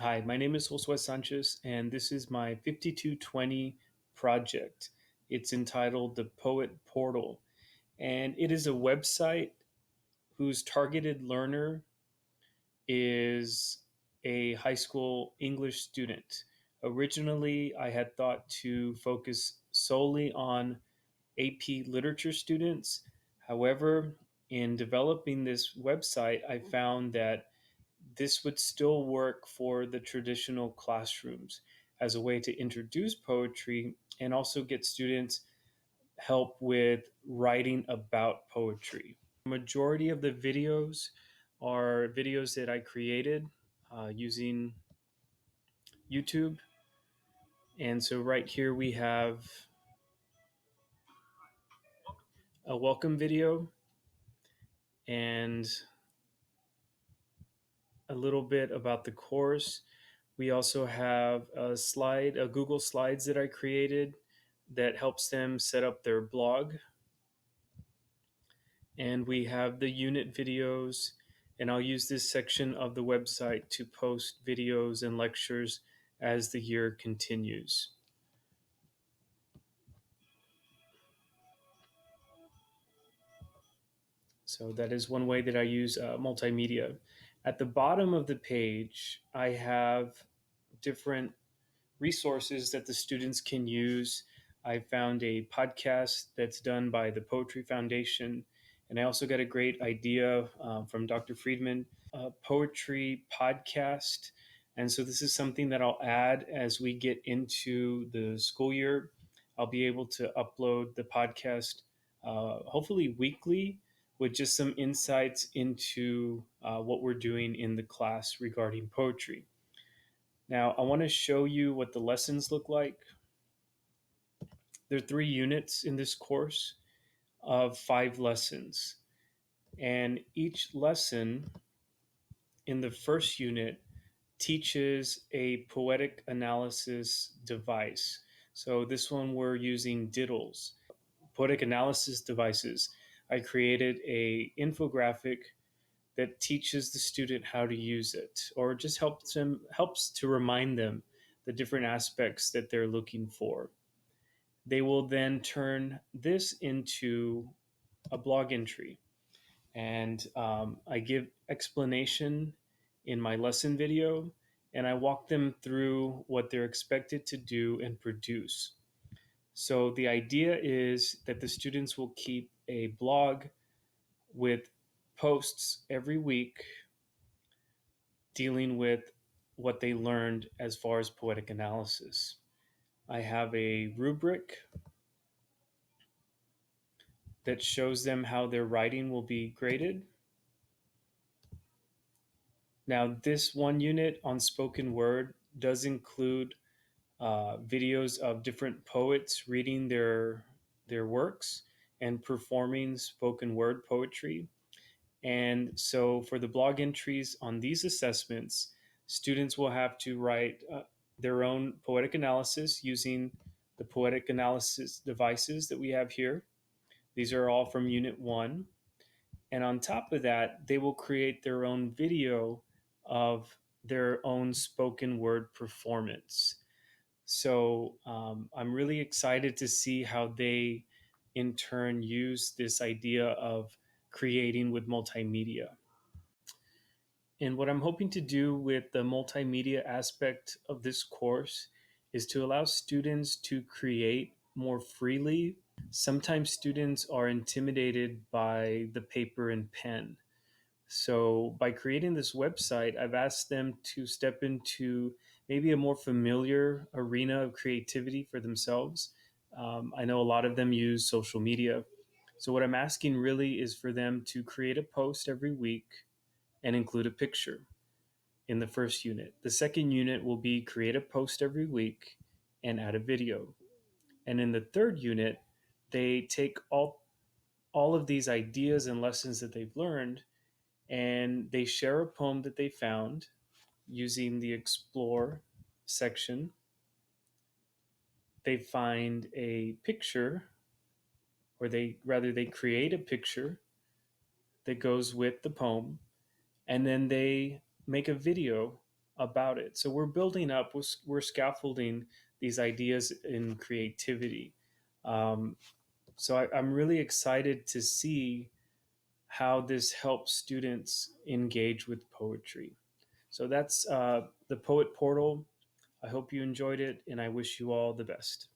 Hi, my name is Josue Sanchez, and this is my 5220 project. It's entitled The Poet Portal, and it is a website whose targeted learner is a high school English student. Originally, I had thought to focus solely on AP literature students. However, in developing this website, I found that this would still work for the traditional classrooms as a way to introduce poetry and also get students help with writing about poetry. The majority of the videos are videos that I created using YouTube. And so right here we have a welcome video and a little bit about the course. We also have a Google Slides that I created that helps them set up their blog. And we have the unit videos, and I'll use this section of the website to post videos and lectures as the year continues. So that is one way that I use multimedia. At the bottom of the page, I have different resources that the students can use. I found a podcast that's done by the Poetry Foundation, and I also got a great idea from Dr. Friedman, a poetry podcast. And so this is something that I'll add as we get into the school year. I'll be able to upload the podcast hopefully weekly with just some insights into what we're doing in the class regarding poetry. Now, I want to show you what the lessons look like. There are 3 units in this course of 5 lessons. And each lesson in the first unit teaches a poetic analysis device. So this one we're using Diddles. Poetic analysis devices. I created a infographic that teaches the student how to use it, or just helps to remind them the different aspects that they're looking for. They will then turn this into a blog entry, and I give explanation in my lesson video, and I walk them through what they're expected to do and produce. So the idea is that the students will keep a blog with posts every week dealing with what they learned as far as poetic analysis. I have a rubric that shows them how their writing will be graded. Now, this one unit on spoken word does include videos of different poets reading their works and performing spoken word poetry. And so for the blog entries on these assessments, students will have to write their own poetic analysis using the poetic analysis devices that we have here. These are all from Unit 1. And on top of that, they will create their own video of their own spoken word performance. So I'm really excited to see how they, in turn, use this idea of creating with multimedia. And what I'm hoping to do with the multimedia aspect of this course is to allow students to create more freely. Sometimes students are intimidated by the paper and pen. So by creating this website, I've asked them to step into maybe a more familiar arena of creativity for themselves. I know a lot of them use social media. So what I'm asking really is for them to create a post every week and include a picture in the first unit. The second unit will be create a post every week and add a video. And in the third unit, they take all of these ideas and lessons that they've learned and they share a poem that they found using the explore section. They find a picture, or they create a picture that goes with the poem, and then they make a video about it. So we're building up, we're scaffolding these ideas in creativity. Um, I'm really excited to see how this helps students engage with poetry. So that's the Poet Portal. I hope you enjoyed it, and I wish you all the best.